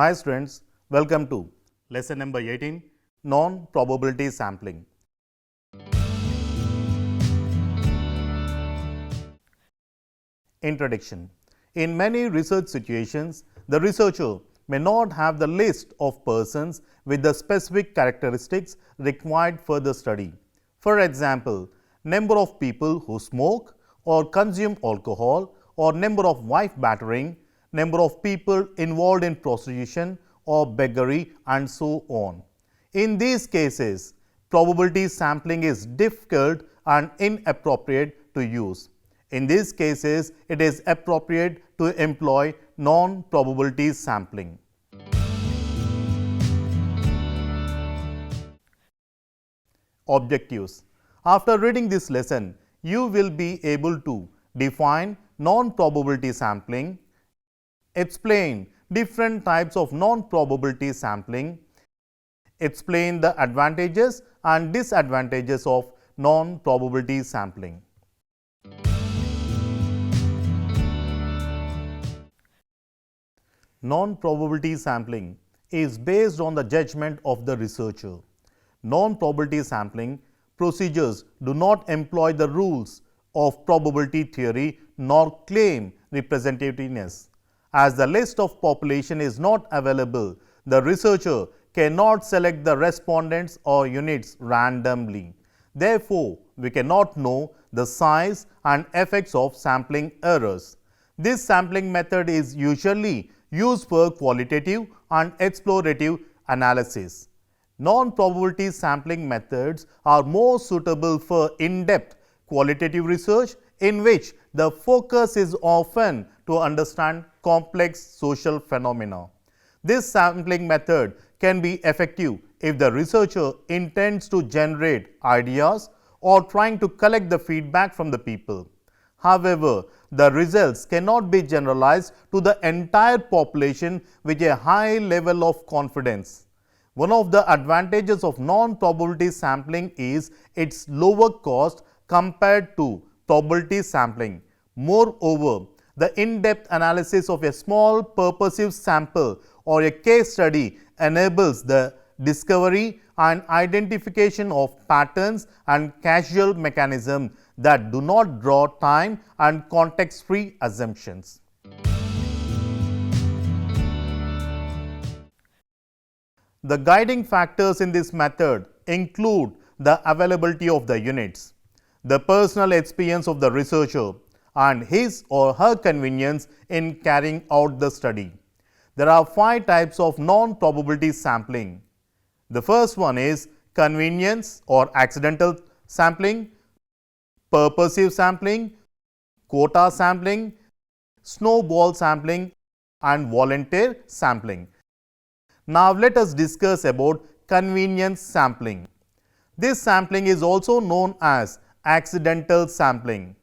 Hi students, welcome to lesson number 18, non-probability sampling. Introduction. In many research situations, the researcher may not have the list of persons with the specific characteristics required for the study. For example, number of people who smoke or consume alcohol, or number of wife battering, number of people involved in prostitution or beggary, and so on. In these cases, probability sampling is difficult and inappropriate to use. In these cases, it is appropriate to employ non-probability sampling. Objectives. After reading this lesson, you will be able to define non-probability sampling, explain different types of non-probability sampling, explain the advantages and disadvantages of non-probability sampling. Non-probability sampling is based on the judgment of the researcher. Non-probability sampling procedures do not employ the rules of probability theory nor claim representativeness. As the list of population is not available, the researcher cannot select the respondents or units randomly. Therefore, we cannot know the size and effects of sampling errors. This sampling method is usually used for qualitative and explorative analysis. Non-probability sampling methods are more suitable for in-depth qualitative research in which the focus is often to understand complex social phenomena. This sampling method can be effective if the researcher intends to generate ideas or trying to collect the feedback from the people. However, the results cannot be generalized to the entire population with a high level of confidence. One of the advantages of non-probability sampling is its lower cost compared to probability sampling. Moreover, the in-depth analysis of a small purposive sample or a case study enables the discovery and identification of patterns and causal mechanisms that do not draw time and context-free assumptions. The guiding factors in this method include the availability of the units, the personal experience of the researcher, and his or her convenience in carrying out the study. There are 5 types of non-probability sampling. The first one is convenience or accidental sampling, purposive sampling, quota sampling, snowball sampling, and volunteer sampling. Now let us discuss about convenience sampling. This sampling is also known as accidental sampling.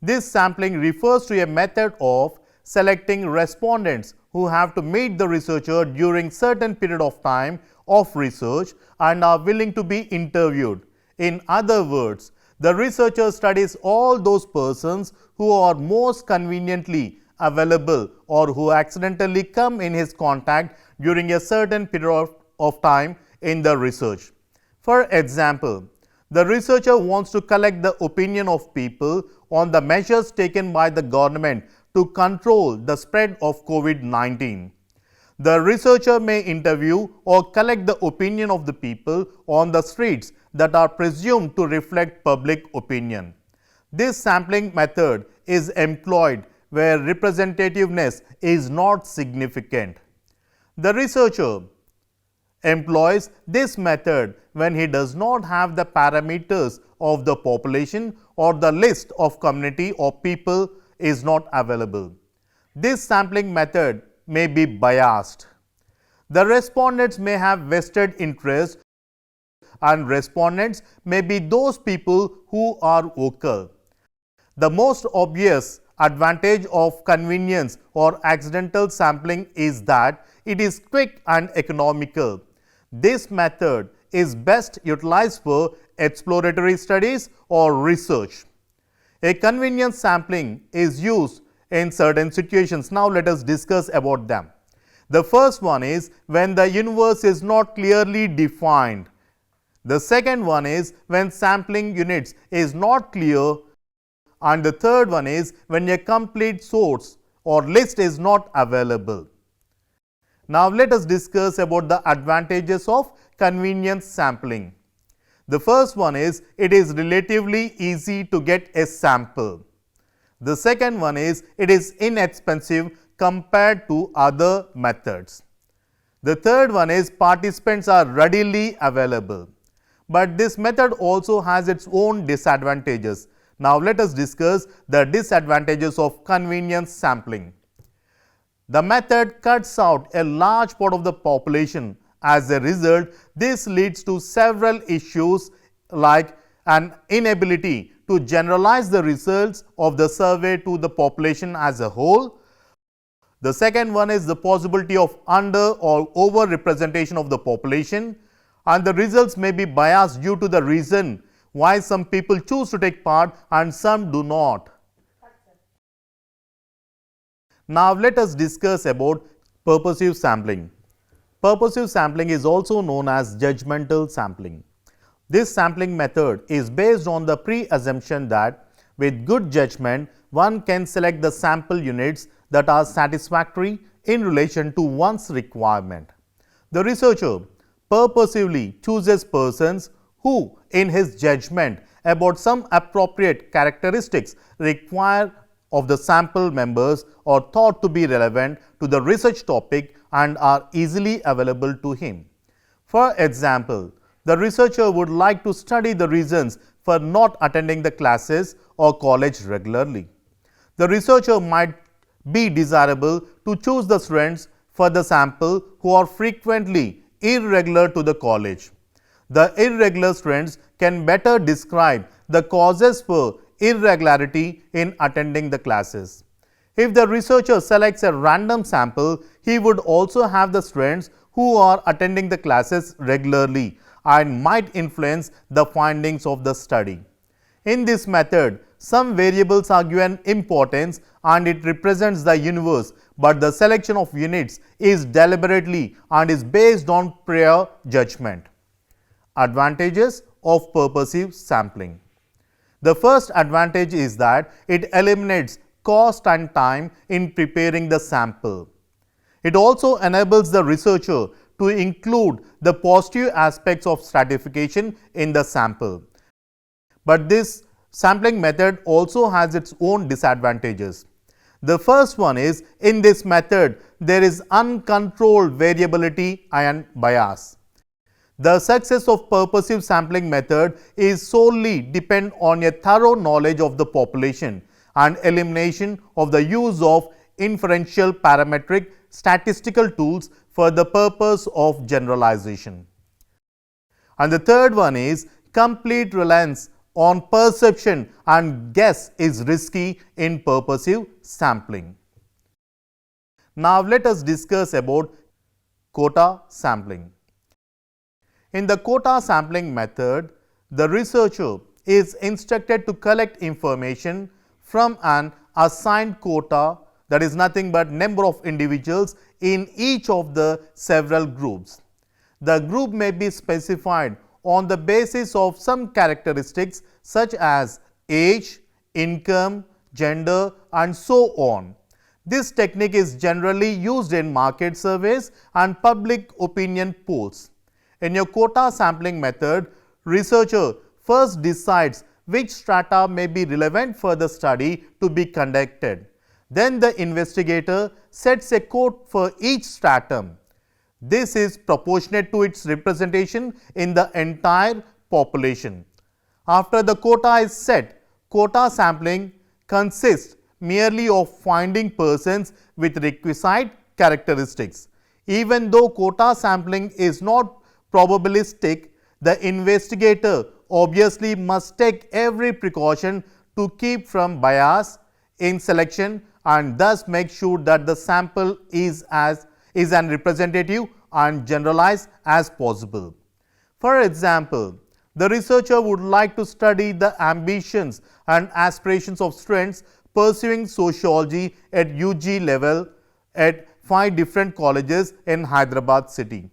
This sampling refers to a method of selecting respondents who have to meet the researcher during certain period of time of research and are willing to be interviewed. In other words, the researcher studies all those persons who are most conveniently available or who accidentally come in his contact during a certain period of time in the research. For example, the researcher wants to collect the opinion of people on the measures taken by the government to control the spread of COVID-19. The researcher may interview or collect the opinion of the people on the streets that are presumed to reflect public opinion. This sampling method is employed where representativeness is not significant. The researcher employs this method when he does not have the parameters of the population or the list of community or people is not available. This sampling method may be biased. The respondents may have vested interest and respondents may be those people who are vocal. The most obvious advantage of convenience or accidental sampling is that it is quick and economical. This method is best utilized for exploratory studies or research. A convenience sampling is used in certain situations. Now let us discuss about them. The first one is when the universe is not clearly defined. The second one is when sampling units is not clear, and the third one is when a complete source or list is not available. Now let us discuss about the advantages of convenience sampling. The first one is it is relatively easy to get a sample. The second one is it is inexpensive compared to other methods. The third one is participants are readily available. But this method also has its own disadvantages. Now let us discuss the disadvantages of convenience sampling. The method cuts out a large part of the population. As a result, this leads to several issues like an inability to generalize the results of the survey to the population as a whole. The second one is the possibility of under or over representation of the population, and the results may be biased due to the reason why some people choose to take part and some do not. Now let us discuss about purposive sampling. Purposive sampling is also known as judgmental sampling. This sampling method is based on the pre-assumption that with good judgment one can select the sample units that are satisfactory in relation to one's requirement. The researcher purposively chooses persons who, in his judgment about some appropriate characteristics required of the sample members or thought to be relevant to the research topic and are easily available to him. For example, the researcher would like to study the reasons for not attending the classes or college regularly. The researcher might be desirable to choose the students for the sample who are frequently irregular to the college. The irregular students can better describe the causes for irregularity in attending the classes. If the researcher selects a random sample, he would also have the students who are attending the classes regularly and might influence the findings of the study. In this method, some variables are given importance and it represents the universe, but the selection of units is deliberately and is based on prior judgment. Advantages of purposive sampling. The first advantage is that it eliminates cost and time in preparing the sample. It also enables the researcher to include the positive aspects of stratification in the sample. But this sampling method also has its own disadvantages. The first one is, in this method, there is uncontrolled variability and bias. The success of purposive sampling method is solely depend on a thorough knowledge of the population and elimination of the use of inferential parametric statistical tools for the purpose of generalization. And the third one is complete reliance on perception and guess is risky in purposive sampling. Now let us discuss about quota sampling. In the quota sampling method, the researcher is instructed to collect information from an assigned quota, that is nothing but number of individuals in each of the several groups. The group may be specified on the basis of some characteristics such as age, income, gender and so on. This technique is generally used in market surveys and public opinion polls. In your quota sampling method, researcher first decides which strata may be relevant for the study to be conducted. Then the investigator sets a quota for each stratum. This is proportionate to its representation in the entire population. After the quota is set, quota sampling consists merely of finding persons with requisite characteristics. Even though quota sampling is not probabilistic, the investigator obviously must take every precaution to keep from bias in selection and thus make sure that the sample is as representative and generalized as possible. For example, the researcher would like to study the ambitions and aspirations of students pursuing sociology at UG level at 5 different colleges in Hyderabad city.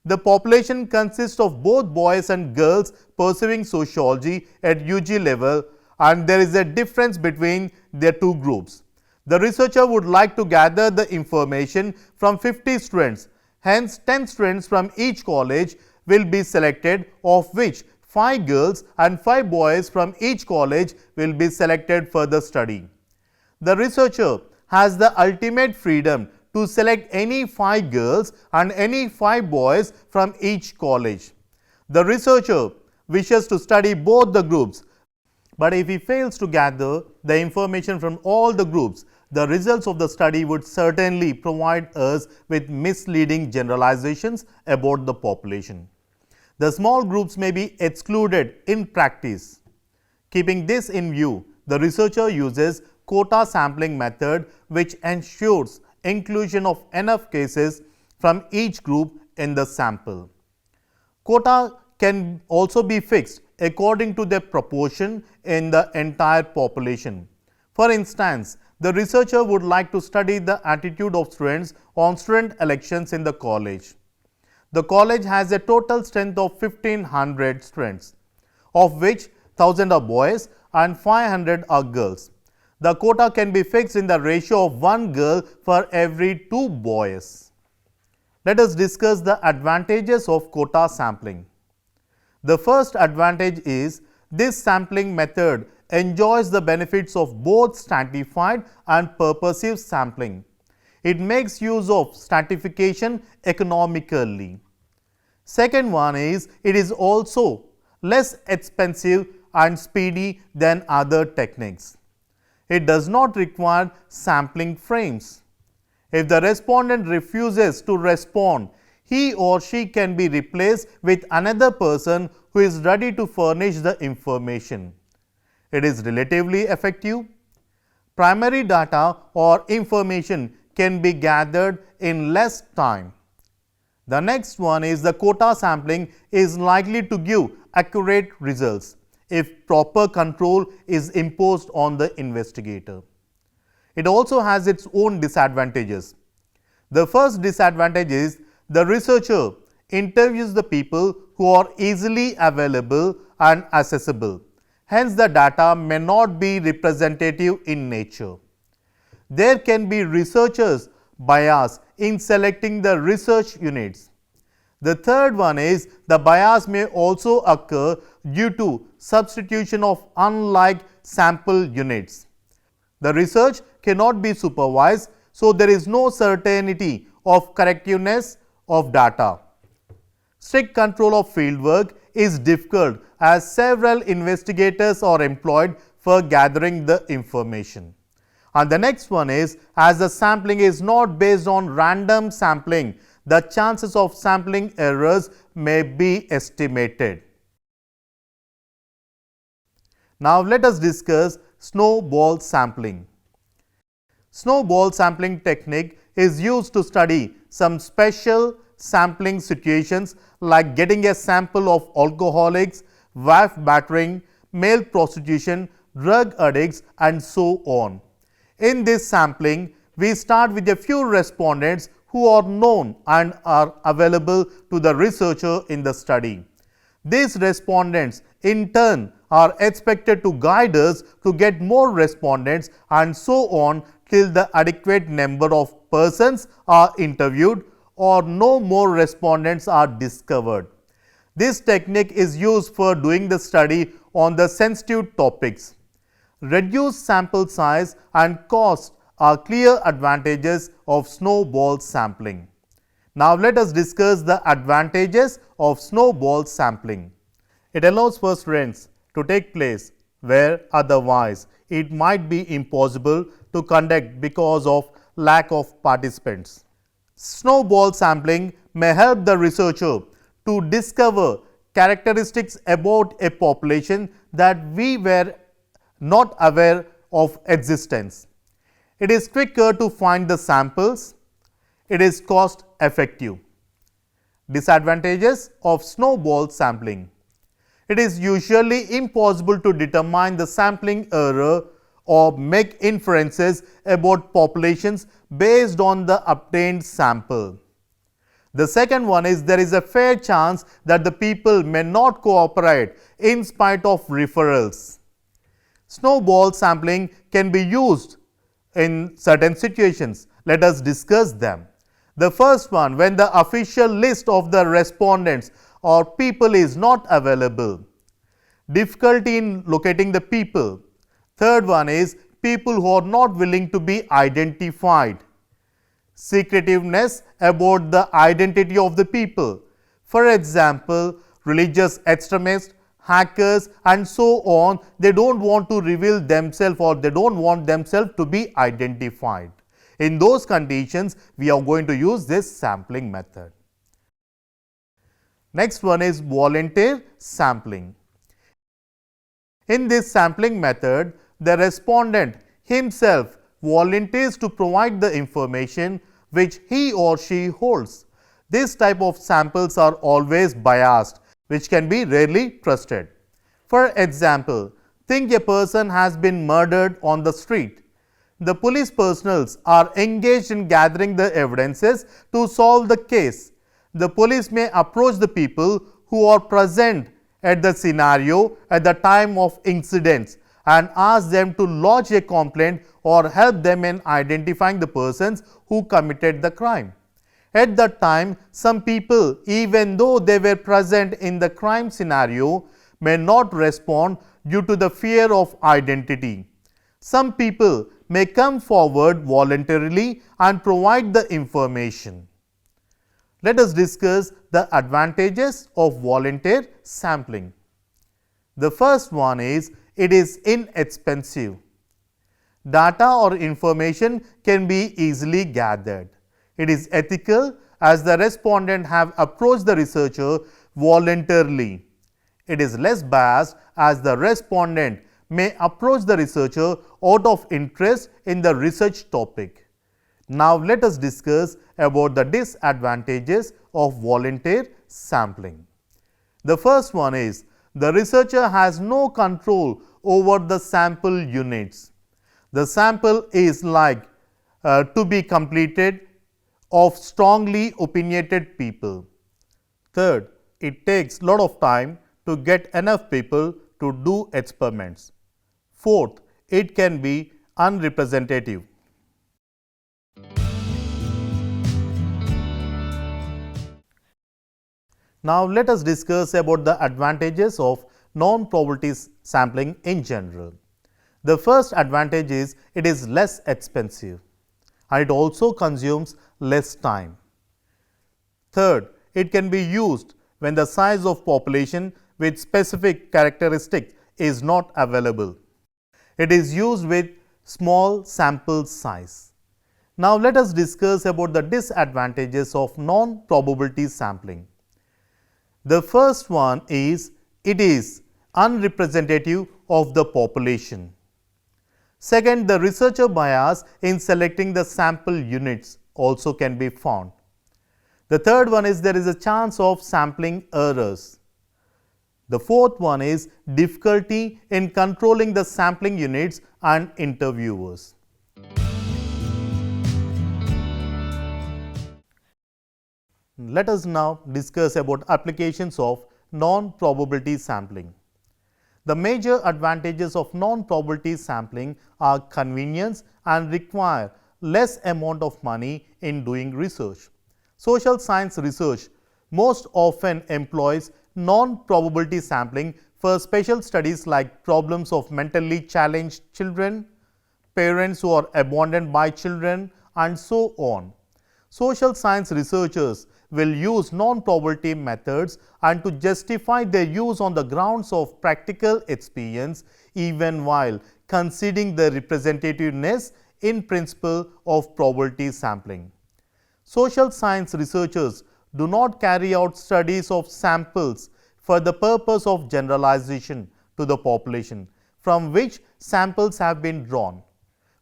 The population consists of both boys and girls pursuing sociology at UG level, and there is a difference between their two groups. The researcher would like to gather the information from 50 students. Hence, 10 students from each college will be selected, of which 5 girls and 5 boys from each college will be selected for the study. The researcher has the ultimate freedom to select any 5 girls and any 5 boys from each college. The researcher wishes to study both the groups, but if he fails to gather the information from all the groups, the results of the study would certainly provide us with misleading generalizations about the population. The small groups may be excluded in practice. Keeping this in view, the researcher uses quota sampling method, which ensures inclusion of enough cases from each group in the sample. Quota can also be fixed according to their proportion in the entire population. For instance, the researcher would like to study the attitude of students on student elections in the college. The college has a total strength of 1500 students, of which 1000 are boys and 500 are girls. The quota can be fixed in the ratio of 1 girl for every 2 boys. Let us discuss the advantages of quota sampling. The first advantage is this sampling method enjoys the benefits of both stratified and purposive sampling. It makes use of stratification economically. Second one is it is also less expensive and speedy than other techniques. It does not require sampling frames. If the respondent refuses to respond, he or she can be replaced with another person who is ready to furnish the information. It is relatively effective. Primary data or information can be gathered in less time. The next one is the quota sampling is likely to give accurate results if proper control is imposed on the investigator. It also has its own disadvantages. The first disadvantage is the researcher interviews the people who are easily available and accessible. Hence, the data may not be representative in nature. There can be researchers' bias in selecting the research units. The third one is the bias may also occur due to substitution of unlike sample units. The research cannot be supervised, so there is no certainty of correctness of data. Strict control of fieldwork is difficult as several investigators are employed for gathering the information. And the next one is, as the sampling is not based on random sampling, the chances of sampling errors may be estimated. Now let us discuss snowball sampling. Snowball sampling technique is used to study some special sampling situations like getting a sample of alcoholics, wife battering, male prostitution, drug addicts, and so on. In this sampling, we start with a few respondents who are known and are available to the researcher in the study. These respondents in turn are expected to guide us to get more respondents and so on till the adequate number of persons are interviewed or no more respondents are discovered. This technique is used for doing the study on the sensitive topics. Reduced sample size and cost are clear advantages of snowball sampling. Now let us discuss the advantages of snowball sampling. It allows for students to take place where otherwise it might be impossible to conduct because of lack of participants. Snowball sampling may help the researcher to discover characteristics about a population that we were not aware of existence. It is quicker to find the samples. It is cost effective. Disadvantages of snowball sampling. It is usually impossible to determine the sampling error or make inferences about populations based on the obtained sample. The second one is there is a fair chance that the people may not cooperate in spite of referrals. Snowball sampling can be used in certain situations. Let us discuss them. The first one, when the official list of the respondents or people is not available. Difficulty in locating the people. Third one is people who are not willing to be identified. Secretiveness about the identity of the people. For example, religious extremists, hackers and so on, they don't want to reveal themselves or they don't want themselves to be identified. In those conditions, we are going to use this sampling method. Next one is volunteer sampling. In this sampling method, the respondent himself volunteers to provide the information which he or she holds. This type of samples are always biased, which can be rarely trusted. For example, think a person has been murdered on the street. The police personnel are engaged in gathering the evidences to solve the case. The police may approach the people who are present at the scenario at the time of incidents and ask them to lodge a complaint or help them in identifying the persons who committed the crime. At that time, some people, even though they were present in the crime scenario, may not respond due to the fear of identity. Some people may come forward voluntarily and provide the information. Let us discuss the advantages of volunteer sampling. The first one is it is inexpensive. Data or information can be easily gathered. It is ethical as the respondent have approached the researcher voluntarily. It is less biased as the respondent may approach the researcher out of interest in the research topic. Now let us discuss about the disadvantages of volunteer sampling. The first one is the researcher has no control over the sample units. The sample is like to be completed of strongly opinionated people. Third, it takes lot of time to get enough people to do experiments. Fourth, it can be unrepresentative. Now let us discuss about the advantages of non-probability sampling in general. The first advantage is it is less expensive and it also consumes less time. Third, it can be used when the size of population with specific characteristic is not available. It is used with small sample size. Now let us discuss about the disadvantages of non-probability sampling. The first one is it is unrepresentative of the population. Second, the researcher bias in selecting the sample units also can be found. The third one is there is a chance of sampling errors. The fourth one is difficulty in controlling the sampling units and interviewers. Let us now discuss about applications of non-probability sampling. The major advantages of non-probability sampling are convenience and require less amount of money in doing research. Social science research most often employs non-probability sampling for special studies like problems of mentally challenged children, parents who are abandoned by children, and so on. Social science researchers will use non-probability methods and to justify their use on the grounds of practical experience even while conceding the representativeness in principle of probability sampling. Social science researchers do not carry out studies of samples for the purpose of generalization to the population from which samples have been drawn.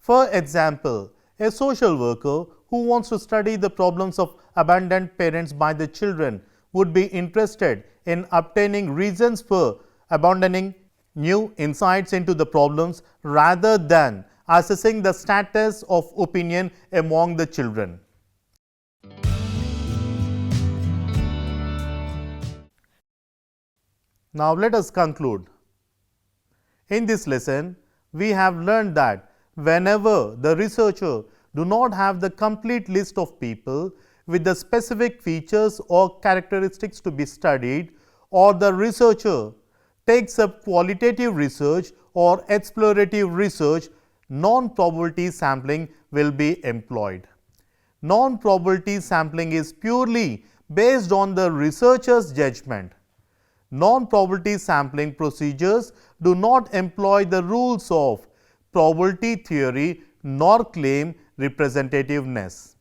For example, a social worker who wants to study the problems of abandoned parents by the children would be interested in obtaining reasons for abandoning new insights into the problems rather than assessing the status of opinion among the children. Now let us conclude. In this lesson, we have learned that whenever the researcher do not have the complete list of people with the specific features or characteristics to be studied, or the researcher takes up qualitative research or explorative research, non-probability sampling will be employed. Non-probability sampling is purely based on the researcher's judgment. Non-probability sampling procedures do not employ the rules of probability theory nor claim representativeness.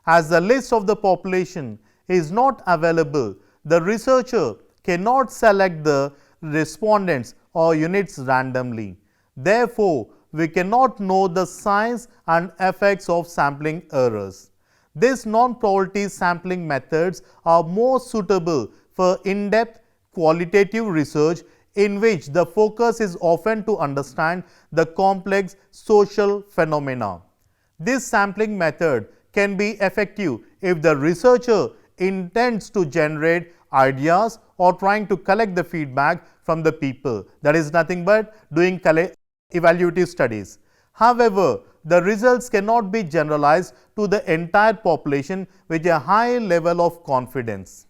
As the list of the population is not available, the researcher cannot select the respondents or units randomly. Therefore, we cannot know the signs and effects of sampling errors. These non-probability sampling methods are more suitable for in-depth qualitative research in which the focus is often to understand the complex social phenomena. This sampling method can be effective if the researcher intends to generate ideas or trying to collect the feedback from the people. That is nothing but doing evaluative studies. However, the results cannot be generalized to the entire population with a high level of confidence.